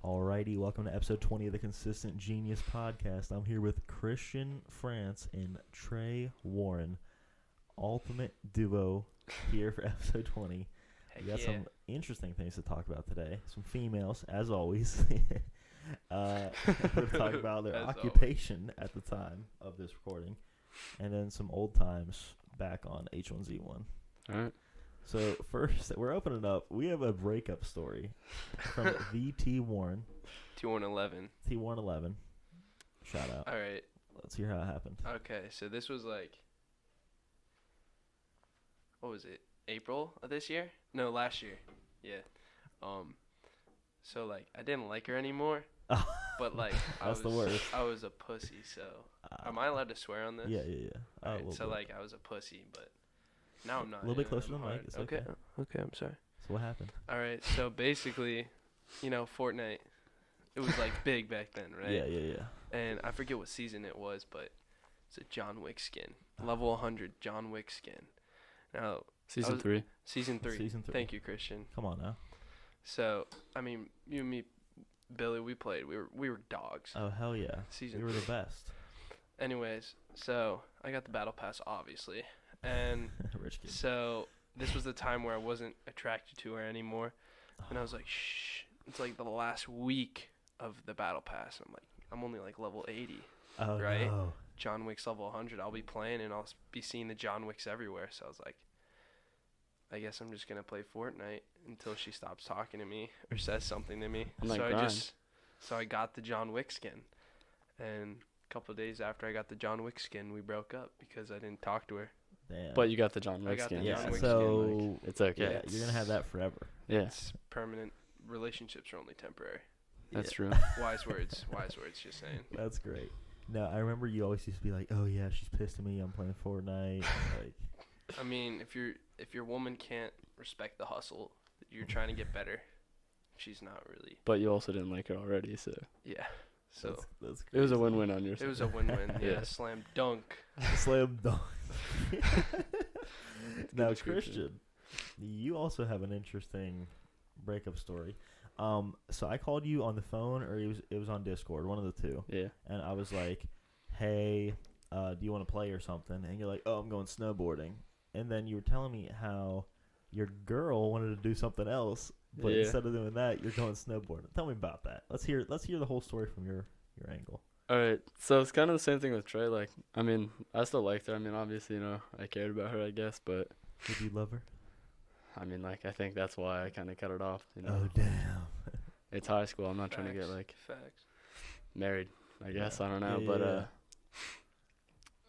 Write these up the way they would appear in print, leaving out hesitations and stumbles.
Alrighty, welcome to episode 20 of the Consistent Genius Podcast. I'm here with Christian France and Trey Warren. Ultimate duo here for episode 20. We got some interesting things to talk about today. Some females, as always. We're talking about their occupation at the time of this recording. And then some old times back on H1Z1. All right. So first, we're opening up. We have a breakup story from the T Warren. T111. T111. Shout out. All right. Let's hear how it happened. Okay, so this was like, what was it? April of this year? No, last year. Yeah. So like I didn't like her anymore. But like I was a pussy. So am I allowed to swear on this? Yeah. Right, so like I was a pussy, but now I'm not. A little bit closer to the mic. It's okay. Okay, I'm sorry. So what happened? All right. So basically, Fortnite, it was like big back then, right? Yeah. And I forget what season it was, but it's a John Wick skin. Level 100 John Wick skin. Now, Season 3. Season 3. Thank you, Christian. Come on now. So, I mean, you and me, Billy, we played. We were dogs. Oh, hell yeah. We were the best. Anyways, so I got the battle pass, obviously. And Rich kid. So this was the time where I wasn't attracted to her anymore. And I was like, shh. It's like the last week of the battle pass. I'm only like level 80. Oh, right? No. John Wick's level 100. I'll be playing and I'll be seeing the John Wicks everywhere. So I was like, I guess I'm just gonna play Fortnite until she stops talking to me or says something to me. So I got the John Wick skin, and a couple of days after I got the John Wick skin, we broke up because I didn't talk to her. Damn. But you got the John Wick skin. Yeah, so it's okay. Yeah, you're gonna have that forever. Yeah, it's permanent. Relationships are only temporary. That's true. Wise words. Just saying. That's great. No, I remember you always used to be like, "Oh yeah, she's pissed at me. I'm playing Fortnite." Like, I mean, if your woman can't respect the hustle, you're trying to get better. She's not really. But you also didn't like her already, so. Yeah. So that's it was a win-win on your side. It was a win-win. Yeah. Slam dunk. Slam dunk. Now, Christian, you also have an interesting breakup story. So I called you on the phone, or it was on Discord, one of the two. Yeah. And I was like, "Hey, do you want to play or something?" And you're like, "Oh, I'm going snowboarding." And then you were telling me how your girl wanted to do something else, but instead of doing that, you're going snowboarding. Tell me about that. Let's hear the whole story from your angle. All right. So it's kind of the same thing with Trey. Like, I mean, I still liked her. I mean, obviously, I cared about her, I guess, but. Did you love her? I mean, like, I think that's why I kind of cut it off. Oh, damn. It's high school. I'm not trying to get, like, married, I guess. I don't know. But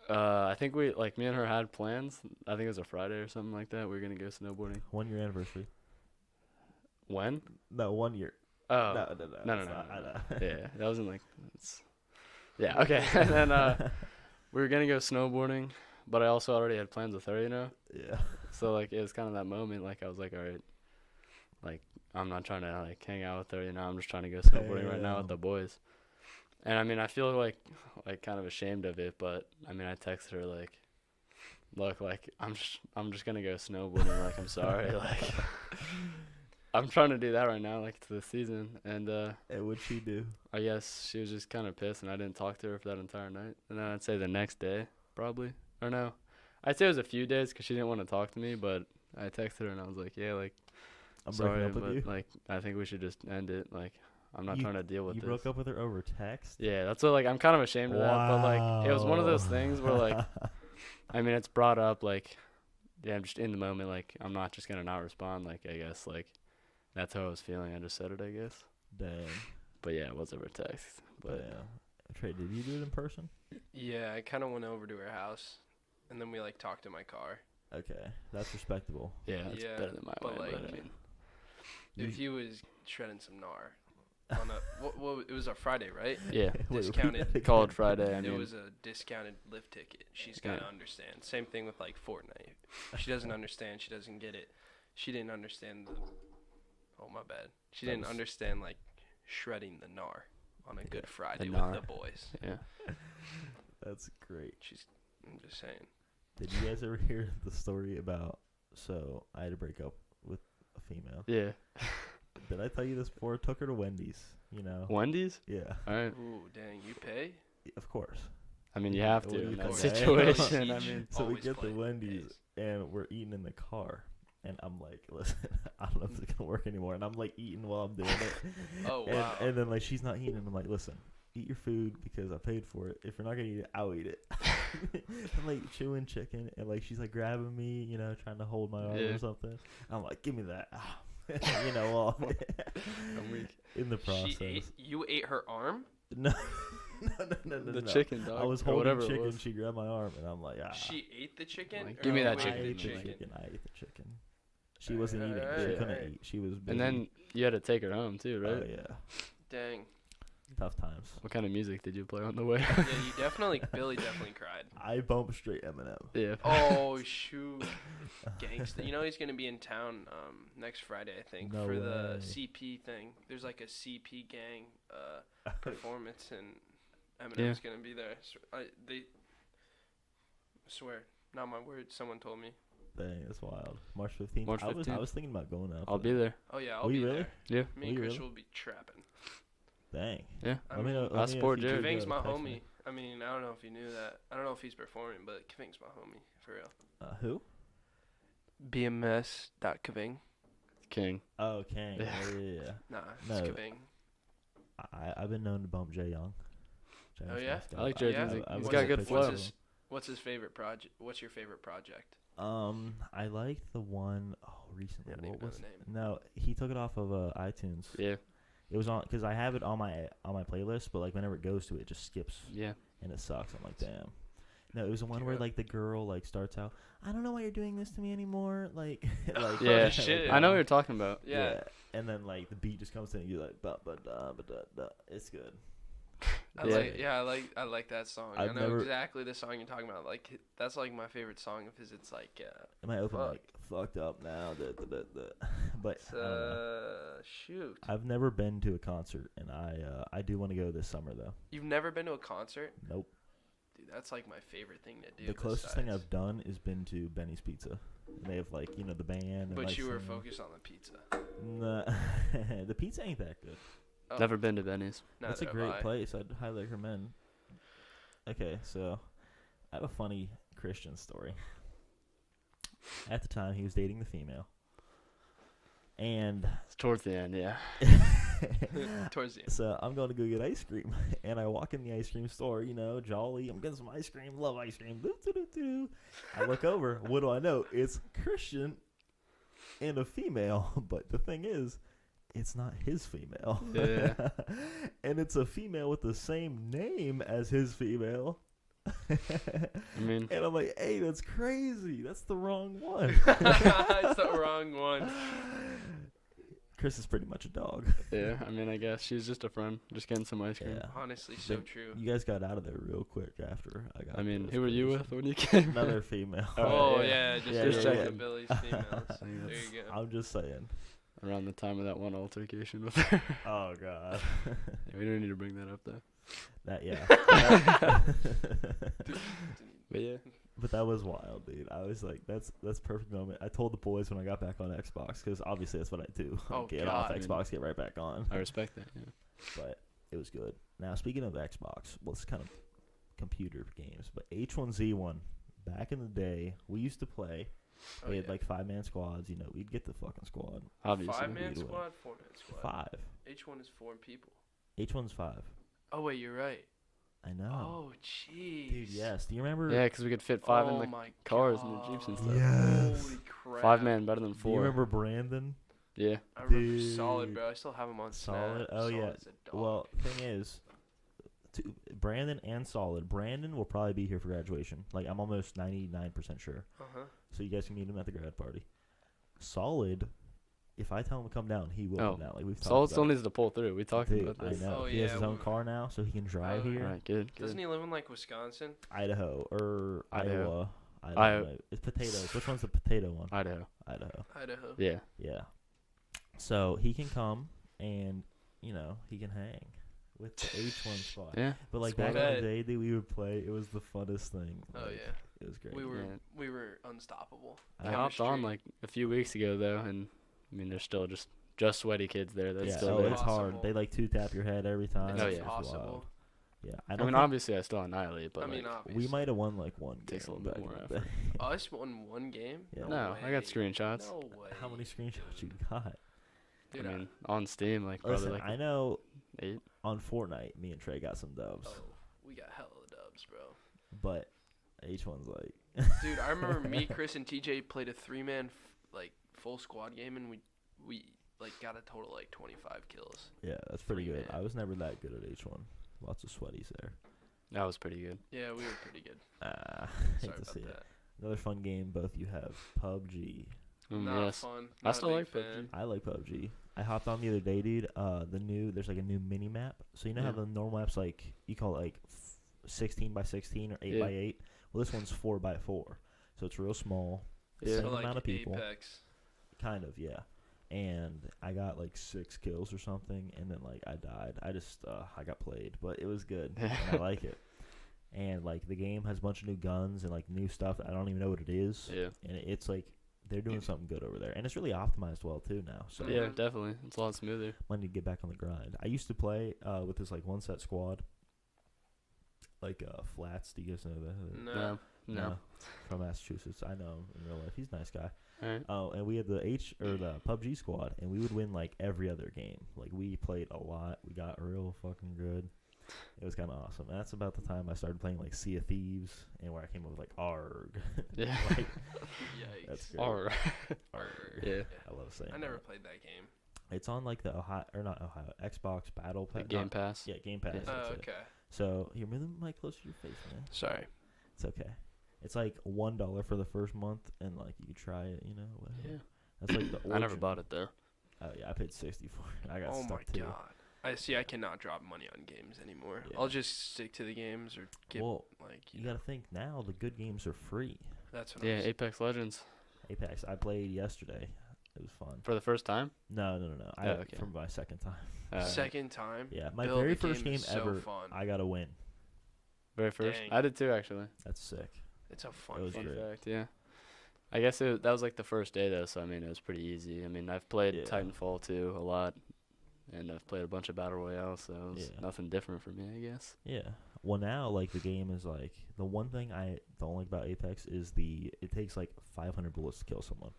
I think me and her had plans. I think it was a Friday or something like that. We were going to go snowboarding. 1 year anniversary. When? No, 1 year. Oh. No. Yeah, that wasn't like. Yeah, okay. And then we were going to go snowboarding, but I also already had plans with her, Yeah. So, like, it was kind of that moment. Like, I was like, all right, like, I'm not trying to, like, hang out with her, I'm just trying to go snowboarding right now with the boys. And, I mean, I feel like kind of ashamed of it, but, I mean, I texted her, like, look, like, I'm just going to go snowboarding. Like, I'm sorry. Like, I'm trying to do that right now, like, to the season. And what'd she do? I guess she was just kind of pissed, and I didn't talk to her for that entire night. And then I'd say the next day, probably. Or no. I'd say it was a few days because she didn't want to talk to me, but I texted her, and I was like, yeah, like, I'm sorry, breaking up with but, you. like, I think we should just end it. Like, I'm not trying to deal with this. You broke up with her over text? Yeah, that's what, like, I'm kind of ashamed of that. But, like, it was one of those things where, like, I mean, it's brought up, like, yeah, I'm just in the moment. Like, I'm not just going to not respond. Like, I guess, like, that's how I was feeling. I just said it, I guess. Dang. But, yeah, it was over text. But Trey, did you do it in person? Yeah, I kind of went over to her house, and then we, like, talked in my car. Okay, that's respectable. Yeah, that's better than my way. Like, but, I mean, if he was shredding some gnar on it was a Friday, right? Yeah. Discounted. Called Friday. I mean, it was a discounted lift ticket. She's got to understand. Same thing with, like, Fortnite. She doesn't understand. She doesn't get it. She didn't understand oh, my bad. She didn't understand, like, shredding the gnar on a good Friday with the boys. Yeah. That's great. I'm just saying. Did you guys ever hear the story about, so I had to break up with a female. Yeah. Did I tell you this before? I took her to Wendy's, you know. Wendy's? Yeah. All right. Ooh, dang, you pay? Of course. I mean, you have What to do you in that think? situation. I Seach mean, So we always get the pays. Wendy's and we're eating in the car. And I'm like, listen, I don't know if it's gonna work anymore. And I'm like eating while I'm doing it. Oh, and, wow. And then like she's not eating, and I'm like, listen, eat your food because I paid for it. If you're not gonna eat it, I'll eat it. I'm like chewing chicken, and like she's like grabbing me, you know, trying to hold my arm or something. I'm like, give me that. You know, while I'm weak. in the process. You ate her arm? No. No. The chicken, dog. I was or holding whatever chicken. She grabbed my arm, and I'm like, She ate the chicken? Like, Or give me you that ate chicken. I the ate the chicken? chicken. I ate the chicken. She wasn't eating. She couldn't Alright. eat. She was busy. And then you had to take her home too, right? Oh yeah. Dang. Tough times. What kind of music did you play on the way? Yeah, Billy definitely cried. I bumped straight Eminem. Yeah. Oh, shoot. Gangsta. You know he's going to be in town next Friday, I think, No for the way. CP thing. There's like a CP gang performance, and Eminem's going to be there. They swear, not my word, someone told me. Dang, that's wild. March 15th. March I 15th. was thinking about going out. I'll be there. Oh, yeah, I'll Will be you really? there. Yeah. Me and Will you Chris really? will be trapping. Dang. Yeah. Let me know. I'll support Jared. Kaving's my Text homie. me. I mean, I don't know if you knew that. I don't know if he's performing, but Kaving's my homie, for real. Who? BMS.Kaving. King. Oh, Kang. Yeah. Yeah. Nah, No. it's Kaving. I've been known to bump Jay Young. Oh, yeah? I like Jared's Yeah. music. I He's was got a good picture flow. of him. What's his favorite project? What's your favorite project? I like the one recently. You don't even What know was the name. No, he took it off of iTunes. Yeah. It was on because I have it on my playlist, but like whenever it goes to it, it just skips Yeah. and it sucks. I'm like, damn. No, it was the one where Yeah. like the girl like starts out, I don't know why you're doing this to me anymore. Like, like Yeah. shit. I know what you're talking about. Yeah. And then like the beat just comes in and you're like, but it's good. Yeah. I like that song. I've I know never- exactly the song you're talking about. Like that's like my favorite song of his. It's like Am I open Fuck. like fucked up now? But it's, I don't know. shoot. I've never been to a concert, and I do want to go this summer though. You've never been to a concert? Nope. Dude, that's like my favorite thing to do. The closest thing besides- I've done is been to Benny's Pizza. And they have like the band. And, But like, you were some- focused on the pizza. Nah, the pizza ain't that good. Oh, Never been to Benny's. That's a neither great have I. place. I'd highly recommend. Okay, so I have a funny Christian story. At the time, he was dating the female, and It's towards the end, yeah. Towards the end. so I'm going to go get ice cream, and I walk in the ice cream store, jolly. I'm getting some ice cream. Love ice cream. Doo, doo, doo, doo. I look over. What do I know? It's Christian and a female. But the thing is, it's not his female. Yeah. And it's a female with the same name as his female. I mean, And I'm like, hey, that's crazy. That's the wrong one. It's the wrong one. Chris is pretty much a dog. yeah. I mean, I guess she's just a friend, just getting some ice cream. Yeah. Honestly, so But true. You guys got out of there real quick after I got I mean, those who were you places. with when you came? Another female. Oh, yeah. yeah, just Yeah, yeah, checking yeah. Billy's females. There you go. I'm just saying. Around the time of that one altercation with her. Oh, God. Yeah, we don't need to bring that up though. That, yeah. But yeah. But that was wild, dude. I was like, that's perfect moment. I told the boys when I got back on Xbox, because obviously that's what I do. Oh, Get off God. Xbox, get right back on. I respect that, yeah. But it was good. Now, speaking of Xbox, well, it's kind of computer games, but H1Z1, back in the day, we used to play. Oh, We had yeah. like 5-man squads. We'd get the fucking squad. Obviously. 5-man We'd win. squad, 4-man squad. 5. H1 is 4 people. H1's 5. Oh, wait, you're right. I know. Oh, jeez. Dude, yes. Do you remember? Yeah, because we could fit 5 in Oh the my cars and the Jeeps and God. stuff. Yes. Holy crap. 5 man better than Do 4. you remember Brandon? Yeah. I remember Dude. Solid, bro. I still have him on Solid? Snap. Oh, yeah. Solid's a dog. Well, thing is, Brandon and Solid. Brandon will probably be here for graduation. Like, I'm almost 99% sure. Uh-huh. So you guys can meet him at the grad party. Solid, if I tell him to come down, he will Oh, come down. Like, we've talked Solid about still it. needs to pull through. We talked Dude, about I this. know. Oh, he has yeah, his own we- car now, so he can drive Oh, here. Alright, good. Doesn't he live in, like, Wisconsin? Idaho or Idaho. Iowa. I don't Iowa. know. It's potatoes. Which one's the potato one? Idaho. Idaho. Idaho. Yeah. Yeah. So he can come and, he can hang with the H1 squad. Yeah. But like Squad. back in Bet. the day, dude, we would play. It was the funnest thing. Oh, Like, yeah. It was great. We were unstoppable. I hopped on Chemistry. like a few weeks ago though, and I mean they're still just just sweaty kids there. That's yeah, still oh, there. it's hard. They like 2-tap your head every time. Oh, It's yeah. impossible. Yeah, I mean, obviously, I still annihilate, but I mean, like, obviously. we might have won like one. Takes a game little bit back more in the effort. day. Us won one game? Yeah. no, I got way. screenshots. No way. How many screenshots you got? Dude, I mean, on Steam, like probably Listen, like I know 8. on Fortnite, me and Trey got some dubs, oh, we got hella dubs, bro. but each one's like. Dude, I remember me, Chris, and TJ played a 3-man like full squad game, and we like got a total like 25 kills. Yeah, that's pretty good. 3-man. I was never that good at H1. Lots of sweaties there. That was pretty good. Yeah, we were pretty good. Hate Sorry to see about it. that. Another fun game. Both you have PUBG. Not Yes. fun. I Not a still big like fan. PUBG. I like PUBG. I hopped on the other day, dude. There's like a new mini map. So you know how Yeah. the normal map's like you call it like 16 by 16 or 8 Yeah. by 8. Well, this one's 4 by 4. So it's real small. Yeah. Same So, like amount of people. Apex. Kind of, yeah. And I got like 6 kills or something, and then like I died. I got played, but it was good. And I like it. And like the game has a bunch of new guns and like new stuff that I don't even know what it is. Yeah. And it's like they're doing something good over there, and it's really optimized well too now. So Yeah, definitely. It's a lot smoother. I need to get back on the grind. I used to play with this like one set squad, like Flats. Do you guys know that? No. From Massachusetts. I know him in real life. He's a nice guy. All right. Oh, and we had the PUBG squad, and we would win like every other game. Like we played a lot. We got real fucking good. It was kind of awesome. And that's about the time I started playing like Sea of Thieves, and where I came up with like ARG. Yeah. Like, Yikes. that's great. Or ARG. yeah. I love saying. I never that. played that game. It's on like the Xbox Battle Pass. The Game Pass. Yeah, Game Pass. Yeah. That's it. Okay. So here, move the mic closer to your face, man. Sorry. It's okay. It's like $1 for the first month, and like you could try it. You know. Whatever. Yeah. That's like the. I never origin. bought it though. Oh yeah, I paid 60 for it. I got Oh stuck my too. god. I see. I cannot drop money on games anymore. Yeah. I'll just stick to the games or get Well, like you know. gotta think now. The good games are free. That's what Yeah, I'm saying. Apex Legends Apex. I played yesterday. It was fun. for the first time. No. Oh, okay. For my second time. Second time. Yeah, my Bill, very the first game is so ever. fun. I got a win. Very first. Dang. I did too, actually. That's sick. It's a It fun was game. Fun great. fact, yeah. I guess that was like the first day though, so I mean it was pretty easy. I mean I've played Yeah. Titanfall 2 a lot, and I've played a bunch of battle royales, so it was Yeah. nothing different for me, I guess. Yeah. Well, now like the game is like the one thing I don't like about Apex is it takes like 500 bullets to kill someone,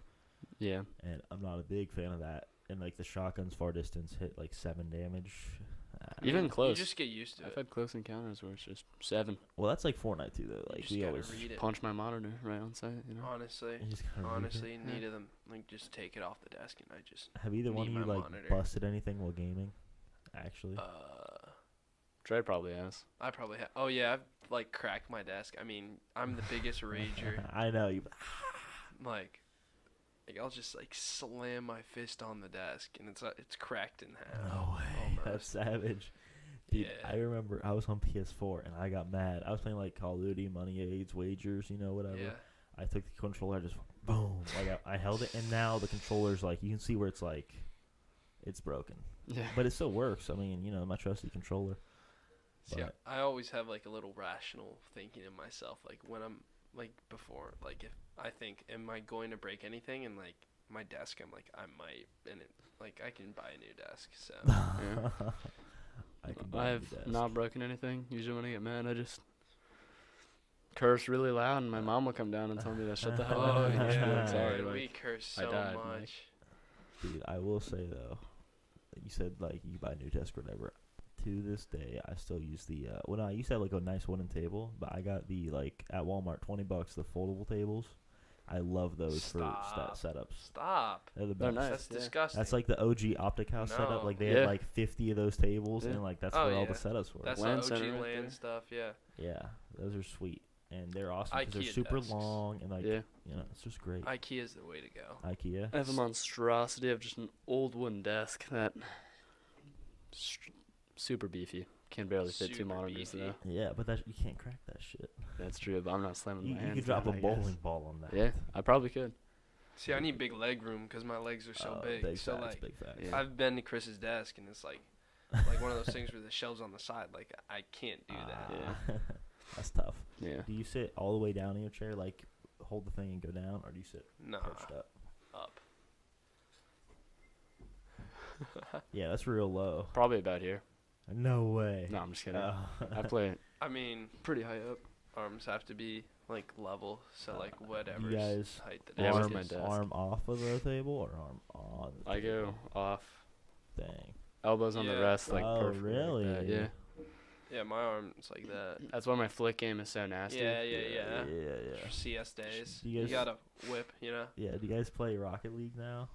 Yeah. and I'm not a big fan of that. And like the shotguns far distance hit like 7 damage. Even close. You just get used to I've it. had close encounters where it's just 7. Well, that's like Fortnite too, though. You Like just we gotta always read it. Punch my monitor right on sight, you know. Honestly, you just kinda read it. honestly, Yeah. neither of them like just take it off the desk and I just Have either one of need you my like monitor. busted anything while gaming? Actually, Trey probably has. I probably have. Oh yeah, I've like cracked my desk. I mean, I'm the biggest rager. I know you. Like I'll just like slam my fist on the desk and it's cracked in half. No way. That's Almost. savage. Dude, Yeah. I remember I was on PS4 and I got mad. I was playing like Call of Duty, Money Aids, Wagers, whatever. Yeah. I took the controller, I just boom, like I held it, and now the controller's like you can see where it's like, it's broken, Yeah. but it still works. I mean, my trusty controller. See, But- I always have like a little rational thinking in myself, like when I'm like before, like if I think, am I going to break anything? And like my desk, I'm like I might, and it like I can buy a new desk. So Yeah. I can buy a new I've desk. not broken anything. Usually when I get mad, I just curse really loud, and my mom will come down and tell me to shut the hell up. oh And she yeah, looks sorry, man, like, we curse I so died, much. like- Dude, I will say though, you said like you buy a new desk or whatever. To this day, I still use the. I used to have like a nice wooden table, but I got the like at Walmart $20 the foldable tables. I love those Stop. for setups. Stop. They're the They're best. nice. That's yeah. disgusting. That's like the OG Optic House setup. No. Like they Yeah. had like 50 of those tables, Yeah. and like that's Oh, where all yeah. the setups were. That's LAN the OG center right LAN there. stuff. Yeah. Yeah, those are sweet, and they're awesome because they're IKEA super desks. long and like Yeah. it's just great. IKEA's the way to go. IKEA. I have a monstrosity of just an old wooden desk that super beefy. Can barely fit 2 Super monitors beefy. though. Yeah, but you can't crack that shit. That's true, but I'm not slamming You my hands could drop a down, I guess. bowling ball on that. Yeah, I probably could. See, I need big leg room because my legs are so big. Big So facts, like, big facts. Yeah. I've been to Chris's desk and it's like one of those things where the shelves on the side. Like I can't do that. Yeah. That's tough. Yeah. Do you sit all the way down in your chair, like hold the thing and go down, or do you sit Nah, perched up? up. Yeah, that's real low. Probably about here. No way. No, I'm just kidding. Oh. I play I mean, pretty high up. arms have to be like level, so like whatever You guys height the Yeah, desk with arm, my is. desk. arm off of the table or arm on the I go table? off, Dang. elbows on the Yeah. rest, like Oh, perfect. Like really? that. Yeah. Yeah, my arm's like that. That's why my flick game is so nasty. Yeah. Yeah. CS days. Do You, you guys- gotta whip, you know. Yeah, do you guys play Rocket League now?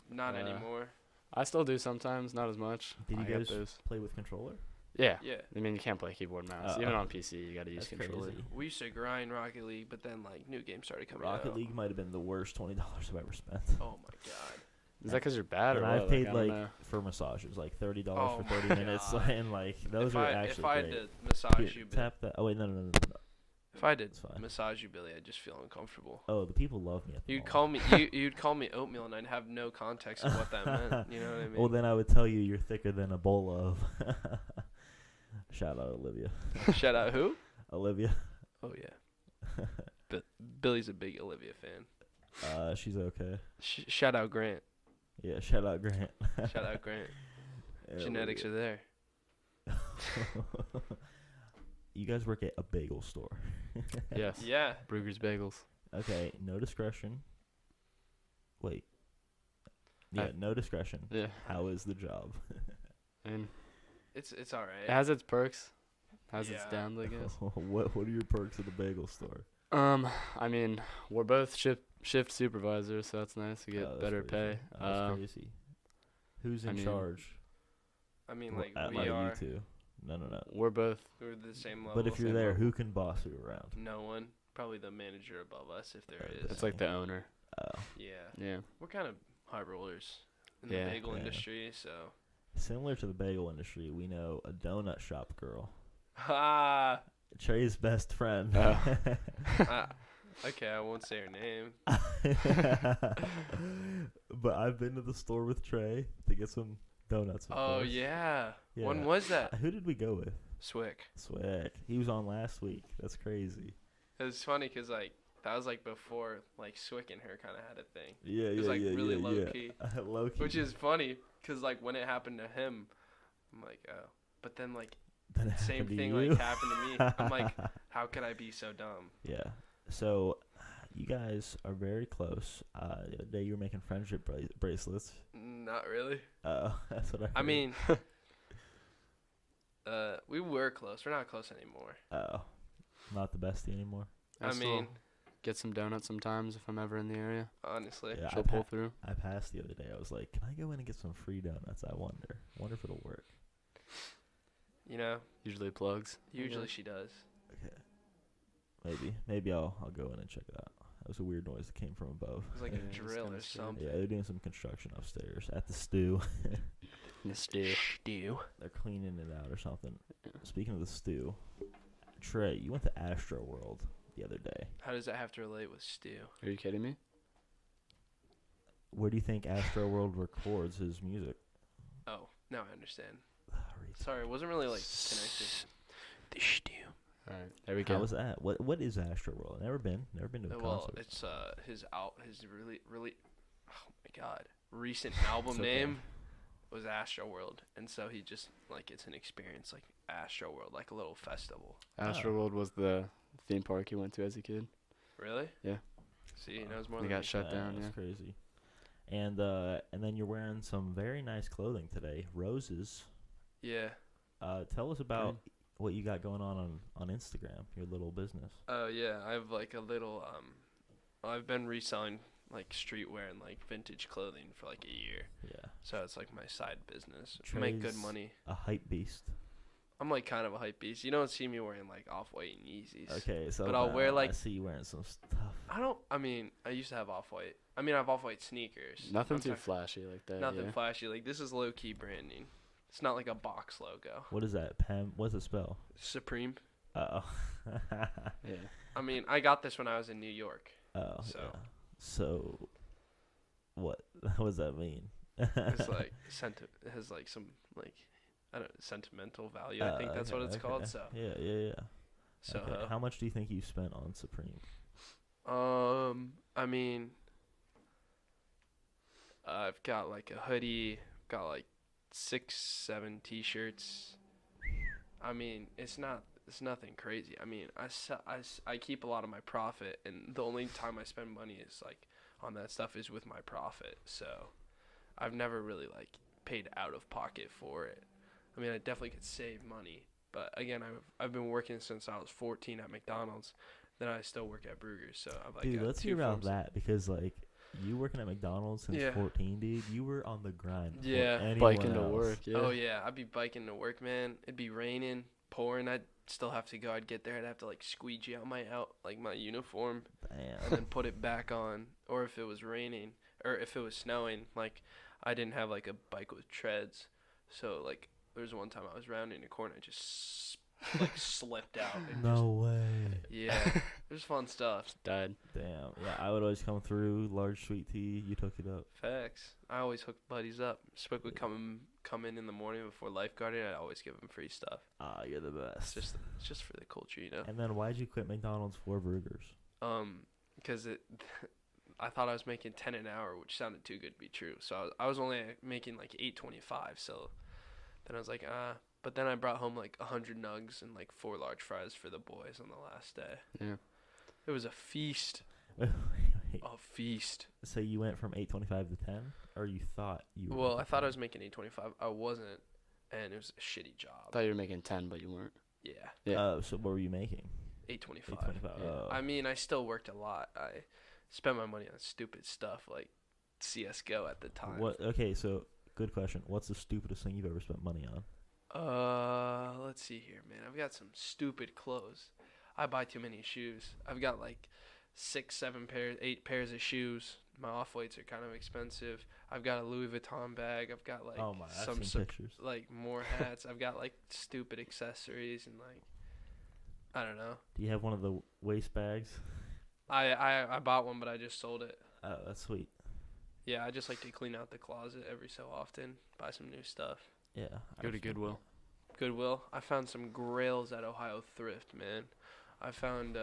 Not anymore. I still do sometimes, not as much. Did you I get guys those. play with controller? Yeah. Yeah. I mean, you can't play keyboard and mouse. Oh. Even on PC, you got to use That's controller. crazy. We used to grind Rocket League, but then like new games started coming out. Rocket League might have been the worst $20 I've ever spent. Oh my god. Is that because you're bad And or I've what? paid I don't know. for massages, like $30 Oh for 30 my minutes, God. and like those if are I actually had great. to massage Here, you, Billy, tap that. Oh wait, no. if I did It's fine. massage you, Billy, I'd just feel uncomfortable. Oh, the people love me at the You'd mall. call me you'd call me oatmeal, and I'd have no context of what that meant. You know what I mean? Well, then I would tell you you're thicker than a bowl of. Shout out Olivia. Shout out who? Olivia. Oh yeah. Billy's a big Olivia fan. She's okay. Shout out Grant. Yeah, shout out Grant. Shout out Grant. Yeah, Genetics are there. You guys work at a bagel store. Yes. Yeah. Brugger's Bagels. Okay, no discretion. Wait. Yeah, no discretion. Yeah. How is the job? And It's all it right. has its perks. Has its Yeah. downs, I guess. what are your perks at the bagel store? I mean, we're both shift supervisors, so that's nice. We Oh, get that's better crazy. pay. Oh, that's crazy. Who's I in mean, charge? I mean, Well, like we not are. you two. No. We're both. We're the same level. But if you're same there, level. who can boss you around? No one. Probably the manager above us, if there Oh, is. It's like the owner. Oh. Yeah. Yeah. We're kind of high rollers in Yeah. the bagel Yeah. industry, so. Similar to the bagel industry, we know a donut shop girl. Ha! Trey's best friend. Oh. Okay, I won't say her name. But I've been to the store with Trey to get some donuts. Of Oh course. yeah. Yeah. When was that? Who did we go with? Swick. Swick. He was on last week. That's crazy. It was funny because like that was like before like Swick and her kind of had a thing, Yeah, It was, like, really low key. Low key. which is funny because like when it happened to him, I'm like, oh, but then like Then it same happened to thing you? like happened to me. I'm like, how could I be so dumb? Yeah. So, you guys are very close. The other day you were making friendship bracelets. Not really. That's what I heard. I mean, we were close. We're not close anymore. Not the bestie anymore. I still mean, get some donuts sometimes if I'm ever in the area. honestly. Yeah, She'll pull through. I passed the other day. I was like, can I go in and get some free donuts? I wonder if it'll work. You know, Usually plugs. usually she does. Okay. Maybe I'll go in and check it out. That was a weird noise that came from above. It was like Yeah, a it's drill kinda or strange. something. Yeah, they're doing some construction upstairs at the stew. The stew. Stew. They're cleaning it out or something. Yeah. Speaking of the stew, Trey, you went to Astro World the other day. How does that have to relate with stew? Are you kidding me? Where do you think Astro World records his music? Oh, now I understand. Sorry, it wasn't really like connected. The stew. All right, there we go. How was that? What is Astro World? Never been to a Well, concert. it's his really oh my god, recent album It's okay. name was Astro World, and so he just like it's an experience like Astro World, like a little festival. Astro World was the theme park you went to as a kid. Really? Yeah. See, he knows more They than got me. shut down. That's Yeah. crazy. And then you're wearing some very nice clothing today, roses. Yeah. Tell us about what you got going on Instagram, your little business. Oh yeah, I have like a little I've been reselling like streetwear and like vintage clothing for like a year. Yeah. So it's like my side business. Make good Trey's money. A hype beast. I'm like kind of a hype beast. You don't see me wearing like Off-White and Yeezys. Okay, so But I'll wear, like- I see you wearing some stuff. I mean, I used to have Off-White. I mean, I have Off-White sneakers. Nothing I'm too talking- flashy like that. Nothing yeah. flashy. Like this is low-key branding. It's not like a box logo. What is that? Pam? What's it spell? Supreme. Oh. Yeah. I mean, I got this when I was in New York. Oh. So. Yeah. So, what? What does that mean? It's like it has like some like I don't know, sentimental value. I think that's what it's called. So Yeah. so Okay. How much do you think you spent on Supreme? I mean, I've got like a hoodie, got like 6-7 t-shirts. I mean, it's nothing crazy. I mean, I keep a lot of my profit, and the only time I spend money is like on that stuff is with my profit. So I've never really like paid out of pocket for it. I mean, I definitely could save money, but again, I've been working since I was 14 at McDonald's. Then I still work at Bruegger's, so I've like. Dude, let's hear about that, because like you working at McDonald's since 14, dude. You were on the grind. Yeah, biking to work. Yeah. Oh yeah, I'd be biking to work, man. It'd be raining, pouring. I'd still have to go. I'd get there. I'd have to like squeegee out my uniform. Damn. And then put it back on. Or if it was raining, or if it was snowing, like I didn't have like a bike with treads, so like there was one time I was rounding a corner, I just like slipped out. No way. Yeah, it was fun stuff. Died. Damn. Yeah, I would always come through, large sweet tea. You took it up. Facts. I always hook buddies up. Spook would come in the morning before lifeguarding. I'd always give them free stuff. Ah, you're the best. It's just for the culture, you know. And then why'd you quit McDonald's for Bruegger's? Because I thought I was making 10 an hour, which sounded too good to be true. So I was only making like $8.25. So then I was like, But then I brought home like 100 nugs and like 4 large fries for the boys on the last day. Yeah. It was a feast. Wait. A feast. So you went from 8.25 to 10, or you thought you were? Well, I thought I was making 8.25. I wasn't, and it was a shitty job. I thought you were making 10, but you weren't. Yeah. Yeah. So what were you making? 8.25. 8.25. Yeah. Oh. I mean, I still worked a lot. I spent my money on stupid stuff like CS:GO at the time. What? Okay, so good question. What's the stupidest thing you've ever spent money on? Let's see here, man. I've got some stupid clothes. I buy too many shoes. I've got like 6, 7 pairs, 8 pairs of shoes. My off-whites are kind of expensive. I've got a Louis Vuitton bag. I've got like I've seen pictures. Like more hats. I've got like stupid accessories and like I don't know. Do you have one of the waist bags? I bought one, but I just sold it. Oh, that's sweet. Yeah, I just like to clean out the closet every so often, buy some new stuff. Yeah. Go to Goodwill. Goodwill. I found some grails at Ohio Thrift, man. I found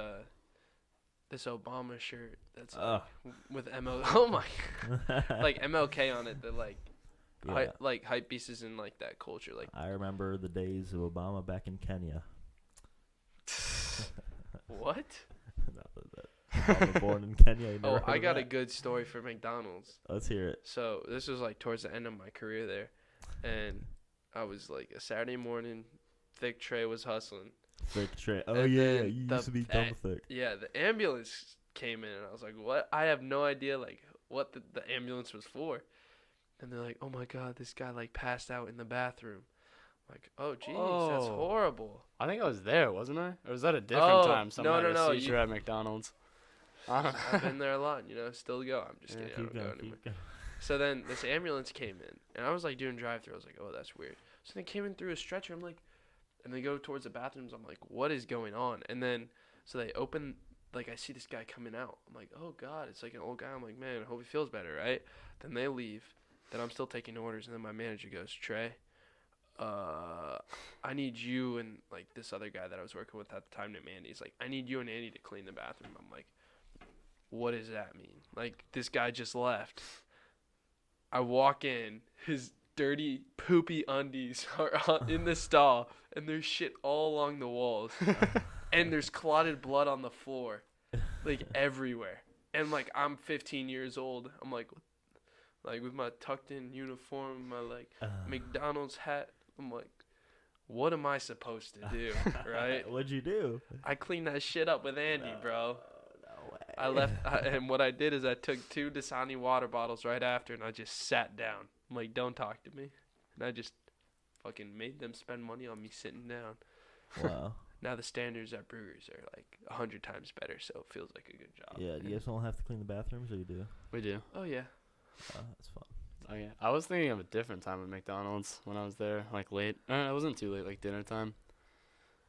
this Obama shirt that's like, with Oh my, like MLK on it. That like hype pieces in like that culture. Like I remember the days of Obama back in Kenya. What? Obama born in Kenya. Oh, I got a good story for McDonald's. Let's hear it. So this was like towards the end of my career there, and I was like a Saturday morning. Thick Trey was hustling. Thick Trey. Oh And yeah, then you used to be dumb thick. Yeah, the ambulance came in, and I was like, "What?" I have no idea like what the ambulance was for. And they're like, "Oh my God, this guy like passed out in the bathroom." I'm like, oh jeez, that's horrible. I think I was there, wasn't I? Or was that a different time? No. You were at McDonald's. I've been there a lot, still go. I'm just kidding. I don't go anymore. So then this ambulance came in, and I was like doing drive-thru. I was like, oh, that's weird. So they came in through a stretcher. I'm like, and they go towards the bathrooms. I'm like, what is going on? And then so they open, like I see this guy coming out. I'm like, oh God, it's like an old guy. I'm like, man, I hope he feels better, right? Then they leave. Then I'm still taking orders, and then my manager goes, Trey, I need you and like this other guy that I was working with at the time named Andy. He's like, I need you and Andy to clean the bathroom. I'm like, what does that mean? Like, this guy just left. I walk in, his dirty, poopy undies are in the stall, and there's shit all along the walls. And there's clotted blood on the floor, like, everywhere. And, like, I'm 15 years old. I'm, like with my tucked-in uniform, my, like, McDonald's hat. I'm like, what am I supposed to do, right? What'd you do? I cleaned that shit up with Andy, bro. No way. I left, and what I did is I took 2 Dasani water bottles right after, and I just sat down. I'm like, don't talk to me. And I just fucking made them spend money on me sitting down. Wow. Now the standards at Bruegger's are like 100 times better, so it feels like a good job. Yeah, do you guys all have to clean the bathrooms, or you do? We do. Oh, yeah. That's fun. Oh, yeah. I was thinking of a different time at McDonald's when I was there, like late. It wasn't too late, like dinner time.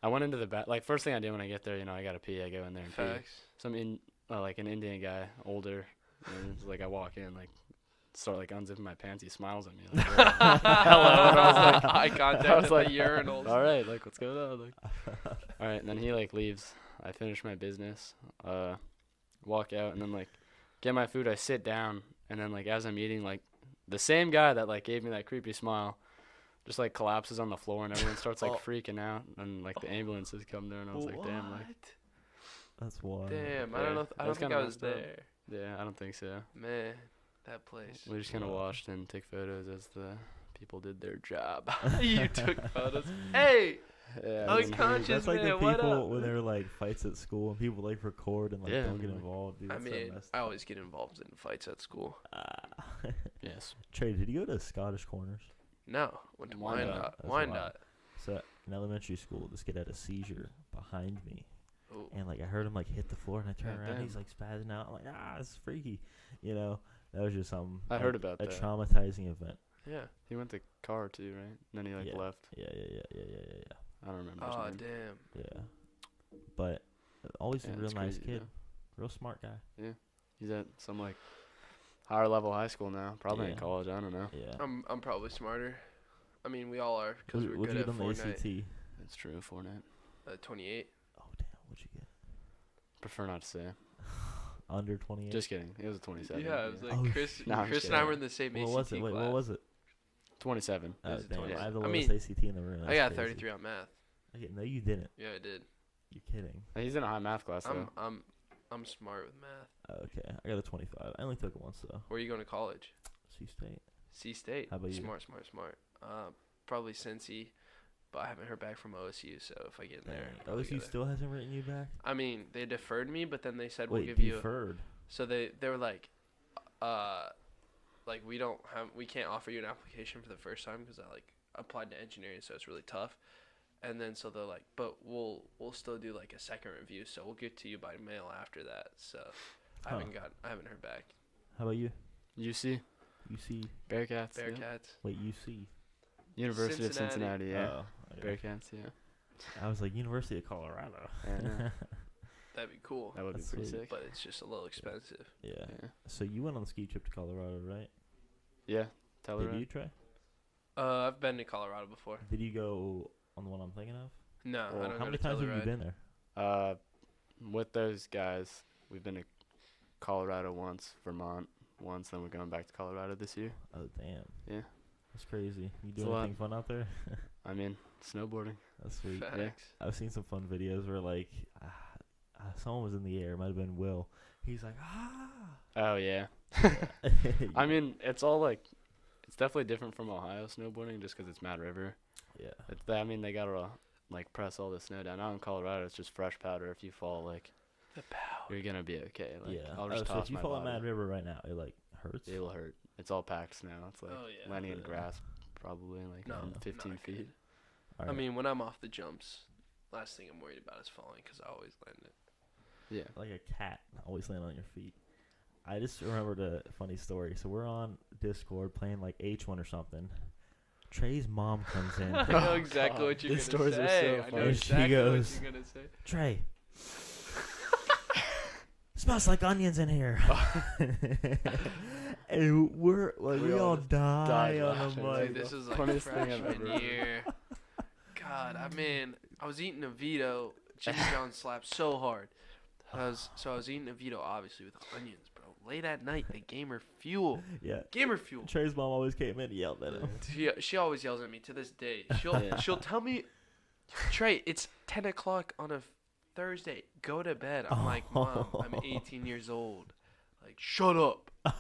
I went into the like first thing I did when I get there, I got to pee. I go in there and pee. Some like an Indian guy, older, and it's like I walk in, like start like unzipping my pants. He smiles at me. Like, hello. And I was like, eye contact at the urinals. All right, like what's going on? Like, all right, and then he like leaves. I finish my business, walk out, and then like get my food. I sit down, and then like as I'm eating, like the same guy that like gave me that creepy smile just like collapses on the floor and everyone starts like Oh. freaking out and like the ambulances come there and I was like, damn, like That's wild. Damn, I Yeah, don't know. I that's don't think kinda I was messed up. there. yeah, I don't think so. Man, that place. We just kind of Wow. watched and took photos as the people did their job. You took photos. Hey, yeah, Oh, I mean, conscious. That's like the man, what people up? when there were like fights at school and people like record and like Yeah, don't get like- involved. Dude, I that's so mean, messed I up. always get involved in fights at school. yes. Trey, did you go to Scottish Corners? No, went to Wyandotte. Wyandotte. That's Wyandotte. So in elementary school, this kid had a seizure behind me, Oh, and like I heard him like hit the floor, and I turned God around, damn. he's like spazzing out. I'm like, this is freaky, you know. That was just something. I heard about a that. traumatizing event. yeah. He went to car too, right? And then he like Yeah. left. Yeah. I don't remember his Oh, name. damn. Yeah. But always Yeah, a real it's nice crazy, kid, real smart guy. He's at some like higher level high school now, probably in Yeah. college. I don't know. Yeah. I'm probably smarter. I mean, we all are because we're What'd good you at get on the Fortnite. ACT? It's true. Fortnite. 28. Oh damn, what'd you get? Prefer not to say. Under 28. Just kidding. It was a 27. Yeah, it was like Oh, Chris. Nah, I'm Chris just and I kidding. were in the same What ACT was it? Wait, class. what was it? 27. Oh, Is it damn, 27? I have the I lowest mean, ACT in the room. I got That's crazy. 33 on math. Okay, no, you didn't. Yeah, I did. You're kidding. He's in a high math class though. I'm smart with math. Okay, I got a 25. I only took it once though. Where are you going to college? C State. C State. How about you? Smart. Probably Cincy, but I haven't heard back from OSU. So if I get in there, probably OSU go still hasn't written you back. I mean, they deferred me, but then they said we'll Wait, give you. deferred. So they were like we can't offer you an application for the first time because I like applied to engineering, so it's really tough. And then so they're like, but we'll still do like a second review, so we'll get to you by mail after that. So I haven't heard back. How about you? UC. UC. Bearcats. Yeah. Bearcats. Wait, UC. University of Cincinnati. Yeah. Oh, okay. Bearcats. Yeah. I was like University of Colorado. Yeah. That'd be cool, That would That's be pretty sweet. sick. but it's just a little expensive. Yeah. Yeah. So you went on the ski trip to Colorado, right? Yeah. Telluride. Did you try? I've been to Colorado before. Did you go on the one I'm thinking of? No, Well, I don't How go many to times have you Telluride. been there? With those guys, we've been to Colorado once, Vermont once, then we're going back to Colorado this year. Oh damn. Yeah. That's crazy. You It's do a lot. anything fun out there? I mean, snowboarding. That's sweet. Facts. I've seen some fun videos where like someone was in the air. It might have been Will. He's like, Oh yeah. I mean, it's all like, it's definitely different from Ohio snowboarding just because it's Mad River. yeah. I mean, they gotta like press all the snow down. Out in Colorado, it's just fresh powder. If you fall, like, The power. you're gonna be okay. Like, Yeah. I'll just so toss if you my fall at body. Mad River right now, it like hurts. It will hurt. It's all packed snow. It's like Oh, yeah. landing in Yeah. grass, probably like No, 15 not feet. good. All I right. mean, when I'm off the jumps, last thing I'm worried about is falling because I always land it. Yeah. like a cat always land on your feet. I just remembered a funny story. So we're on Discord playing like H1 or something. Trey's mom comes in. I know Oh, exactly God. what you're These gonna stories are say. so I know funny. She exactly goes- what you're gonna say. Trey, smells like onions in here. And we're like, we all die died on laughing. the Like, mic. Dude, this is like funniest thing I've freshman ever heard. year. God, I was eating a Vito. Jimmy John slapped so hard. I was eating a Vito, obviously, with onions, bro. Late at night, the gamer fuel. Yeah. Gamer fuel. Trey's mom always came in and yelled at him. She always yells at me to this day. Yeah. She'll tell me, Trey, it's 10 o'clock on a Thursday. Go to bed. I'm like, Mom, I'm 18 years old. Like, shut up. I'm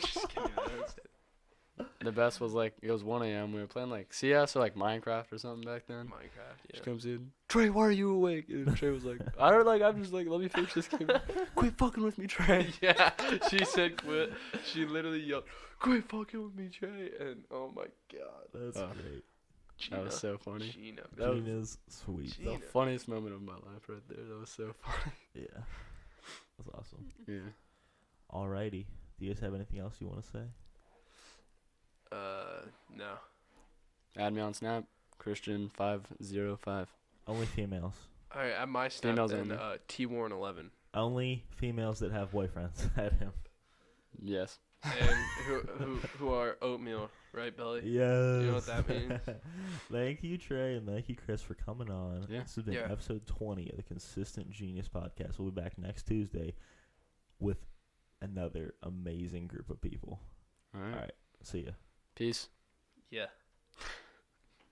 just kidding. That's it. The best was like, it was 1 a.m. We were playing like CS or like Minecraft or something back then. Minecraft, She yeah. comes in, Trey, why are you awake? And Trey was like, I'm just like, let me finish this game. Quit fucking with me, Trey. Yeah, she said quit. She literally yelled, quit fucking with me, Trey. And oh my God. That's Oh. great. Gina. That was so funny. Gina. That was- Gina's sweet. Gina. The funniest moment of my life right there. That was so funny. Yeah. That's awesome. Yeah. Alrighty. Do you guys have anything else you want to say? No. Add me on Snap, Christian505. Only females. All right, at my snap, Females then, only. T-Warren11. Only females that have boyfriends. At him. Yes. And who are oatmeal, right, Billy? Yes. You know what that means? Thank you, Trey, and thank you, Chris, for coming on. Yeah. This has been Yeah. episode 20 of the Consistent Genius Podcast. We'll be back next Tuesday with another amazing group of people. All right. All right. See ya. Peace. Yeah.